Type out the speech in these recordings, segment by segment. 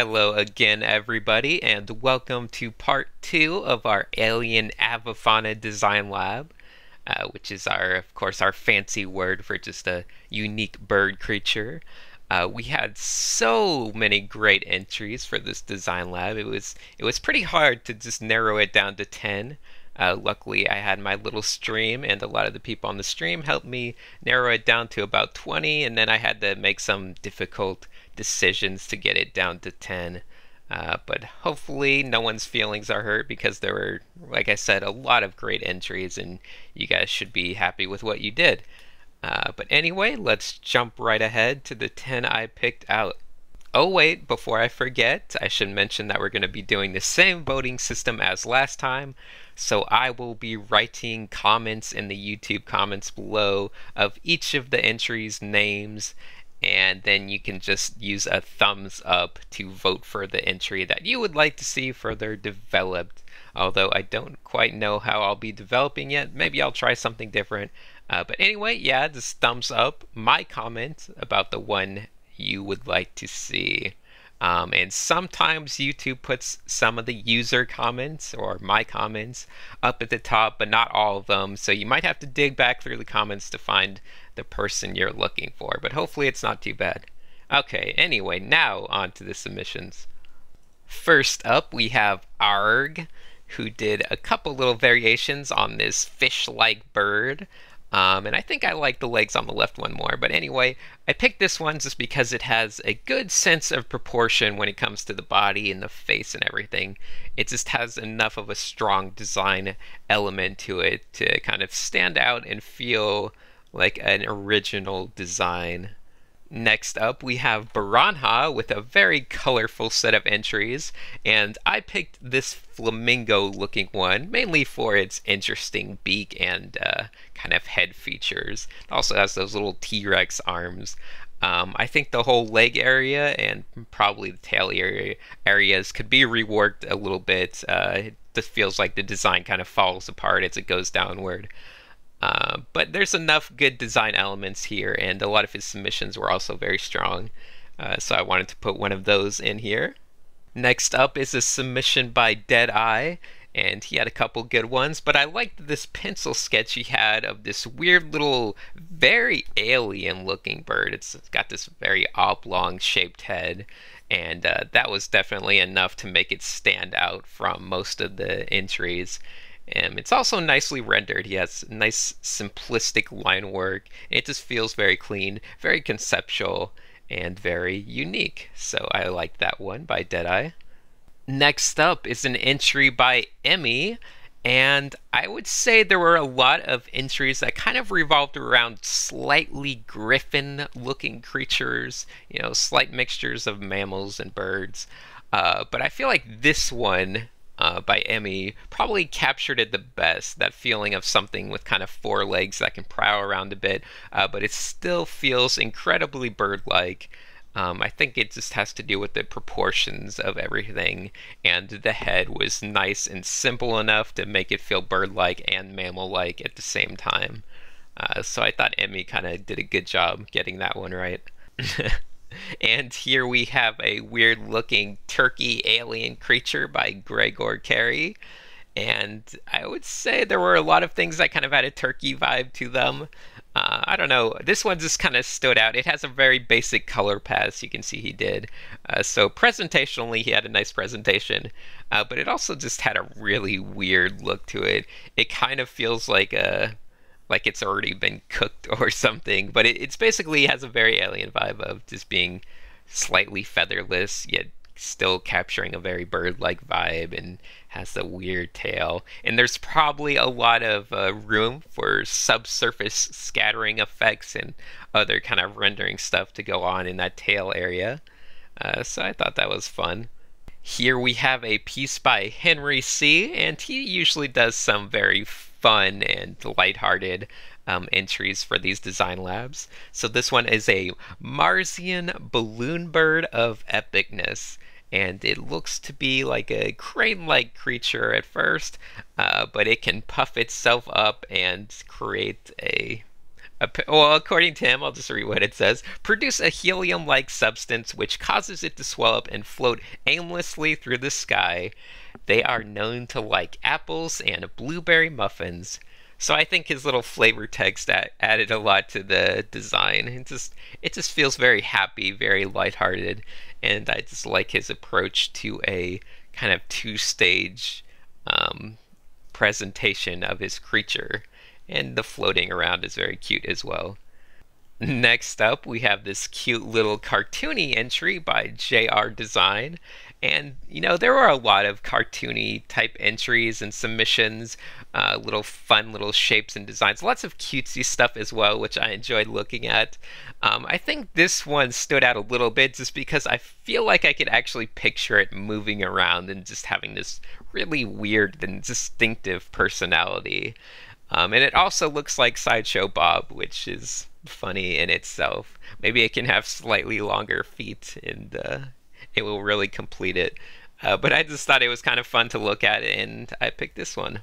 Hello again, everybody, and welcome to part 2 of our Alien Avifauna Design Lab, which is of course, our fancy word for just a unique bird creature. We had so many great entries for this design lab. It was pretty hard to just narrow it down to 10. Luckily, I had my little stream, and a lot of the people on the stream helped me narrow it down to about 20, and then I had to make some difficult decisions to get it down to 10. But hopefully, no one's feelings are hurt because there were, like I said, a lot of great entries, and you guys should be happy with what you did. But anyway, let's jump right ahead to the 10 I picked out. Oh wait, before I forget, I should mention that we're going to be doing the same voting system as last time. So I will be writing comments in the YouTube comments below of each of the entries' names, and then you can just use a thumbs up to vote for the entry that you would like to see further developed. Although I don't quite know how I'll be developing yet. Maybe I'll try something different. But anyway, yeah, just thumbs up my comment about the one you would like to see. And sometimes YouTube puts some of the user comments or my comments up at the top, but not all of them. So you might have to dig back through the comments to find the person you're looking for, but hopefully it's not too bad. Okay, anyway, now on to the submissions. First up, we have Arg, who did a couple little variations on this fish-like bird. And I think I like the legs on the left one more. But anyway, I picked this one just because it has a good sense of proportion when it comes to the body and the face and everything. It just has enough of a strong design element to it to kind of stand out and feel like an original design. Next up, we have Piranha with a very colorful set of entries, and I picked this flamingo-looking one, mainly for its interesting beak and kind of head features. It also has those little T-Rex arms. I think the whole leg area and probably the tail areas could be reworked a little bit. It just feels like the design kind of falls apart as it goes downward. But there's enough good design elements here, and a lot of his submissions were also very strong. So I wanted to put one of those in here. Next up is a submission by Deadeye, and he had a couple good ones, but I liked this pencil sketch he had of this weird little, very alien-looking bird. It's got this very oblong-shaped head, and that was definitely enough to make it stand out from most of the entries. It's also nicely rendered. He has nice simplistic line work. It just feels very clean, very conceptual, and very unique. So I like that one by Deadeye. Next up is an entry by Emmy, and I would say there were a lot of entries that kind of revolved around slightly griffin-looking creatures, slight mixtures of mammals and birds. But I feel like this one by Emmy probably captured it the best, that feeling of something with kind of four legs that can prowl around a bit, but it still feels incredibly bird-like. I think it just has to do with the proportions of everything, and the head was nice and simple enough to make it feel bird-like and mammal-like at the same time. So I thought Emmy kind of did a good job getting that one right. And here we have a weird looking turkey alien creature by Gregor Carey. And I would say there were a lot of things that kind of had a turkey vibe to them. I don't know, this one just kind of stood out. It has a very basic color palette, you can see he did. So presentationally, he had a nice presentation. But it also just had a really weird look to it. It kind of feels like it's already been cooked or something, but it's basically has a very alien vibe of just being slightly featherless, yet still capturing a very bird-like vibe, and has the weird tail. And there's probably a lot of room for subsurface scattering effects and other kind of rendering stuff to go on in that tail area. So I thought that was fun. Here we have a piece by Henry C., and he usually does some very fun and lighthearted entries for these design labs. So this one is a Marsian balloon bird of epicness, and it looks to be like a crane-like creature at first, but it can puff itself up and create a Well, according to him, I'll just read what it says. Produce a helium-like substance which causes it to swell up and float aimlessly through the sky. They are known to like apples and blueberry muffins. So I think his little flavor text added a lot to the design. It just feels very happy, very lighthearted, and I just like his approach to a kind of two-stage um, presentation of his creature. And the floating around is very cute as well. Next up, we have this cute little cartoony entry by JR Design. And, there were a lot of cartoony type entries and submissions, little fun little shapes and designs, lots of cutesy stuff as well, which I enjoyed looking at. I think this one stood out a little bit just because I feel like I could actually picture it moving around and just having this really weird and distinctive personality. And it also looks like Sideshow Bob, which is funny in itself. Maybe it can have slightly longer feet and it will really complete it. But I just thought it was kind of fun to look at, and I picked this one.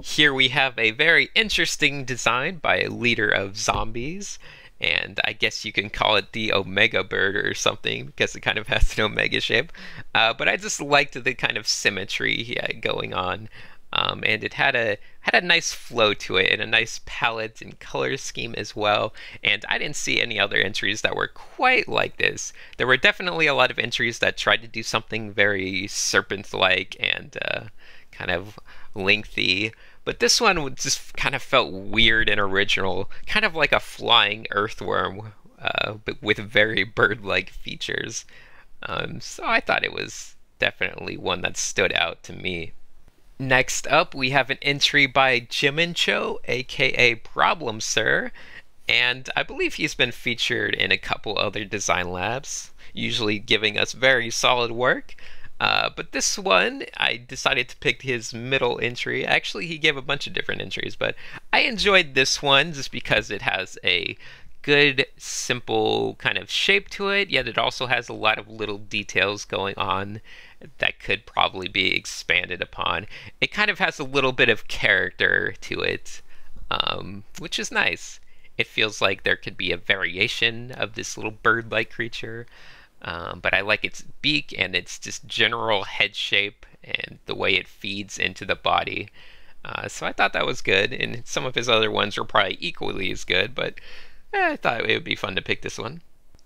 Here we have a very interesting design by a leader of zombies, and I guess you can call it the Omega Bird or something because it kind of has an Omega shape. But I just liked the kind of symmetry going on. And it had a nice flow to it and a nice palette and color scheme as well. And I didn't see any other entries that were quite like this. There were definitely a lot of entries that tried to do something very serpent-like and kind of lengthy. But this one just kind of felt weird and original, kind of like a flying earthworm, but with very bird-like features. So I thought it was definitely one that stood out to me. Next up, we have an entry by Jimincho, aka Problem Sir, and I believe he's been featured in a couple other design labs, usually giving us very solid work. But this one, I decided to pick his middle entry. Actually, he gave a bunch of different entries, but I enjoyed this one just because it has a good, simple kind of shape to it, yet it also has a lot of little details going on that could probably be expanded upon. It kind of has a little bit of character to it, which is nice. It feels like there could be a variation of this little bird-like creature, but I like its beak and its just general head shape and the way it feeds into the body. So I thought that was good, and some of his other ones were probably equally as good, but I thought it would be fun to pick this one.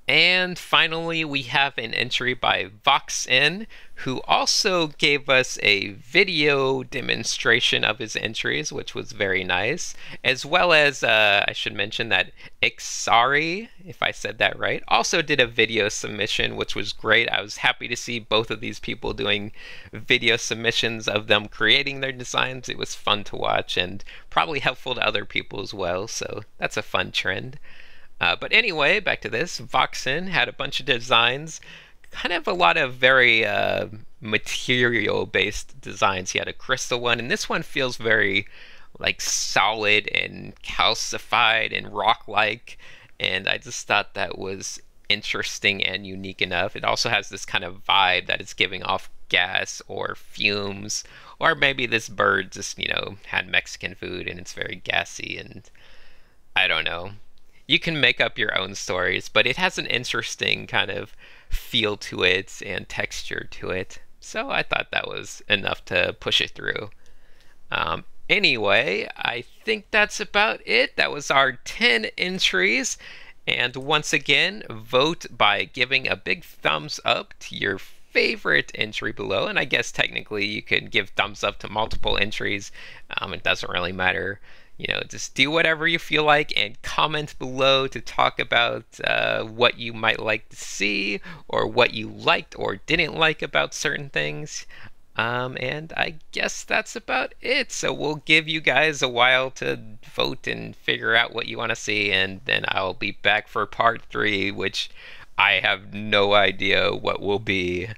And finally, we have an entry by VoxN, who also gave us a video demonstration of his entries, which was very nice, as well as, I should mention that Ixari, if I said that right, also did a video submission, which was great. I was happy to see both of these people doing video submissions of them creating their designs. It was fun to watch and probably helpful to other people as well, so that's a fun trend. But anyway, back to this. VoxN had a bunch of designs, kind of a lot of very material-based designs. He had a crystal one, and this one feels very like solid and calcified and rock-like, and I just thought that was interesting and unique enough. It also has this kind of vibe that it's giving off gas or fumes, or maybe this bird just, had Mexican food and it's very gassy, and I don't know. You can make up your own stories, but it has an interesting kind of feel to it and texture to it. So I thought that was enough to push it through. Anyway, I think that's about it. That was our 10 entries. And once again, vote by giving a big thumbs up to your favorite entry below. And I guess technically you could give thumbs up to multiple entries. It doesn't really matter. Just do whatever you feel like and comment below to talk about what you might like to see or what you liked or didn't like about certain things. And I guess that's about it. So we'll give you guys a while to vote and figure out what you want to see, and then I'll be back for part 3, which I have no idea what will be.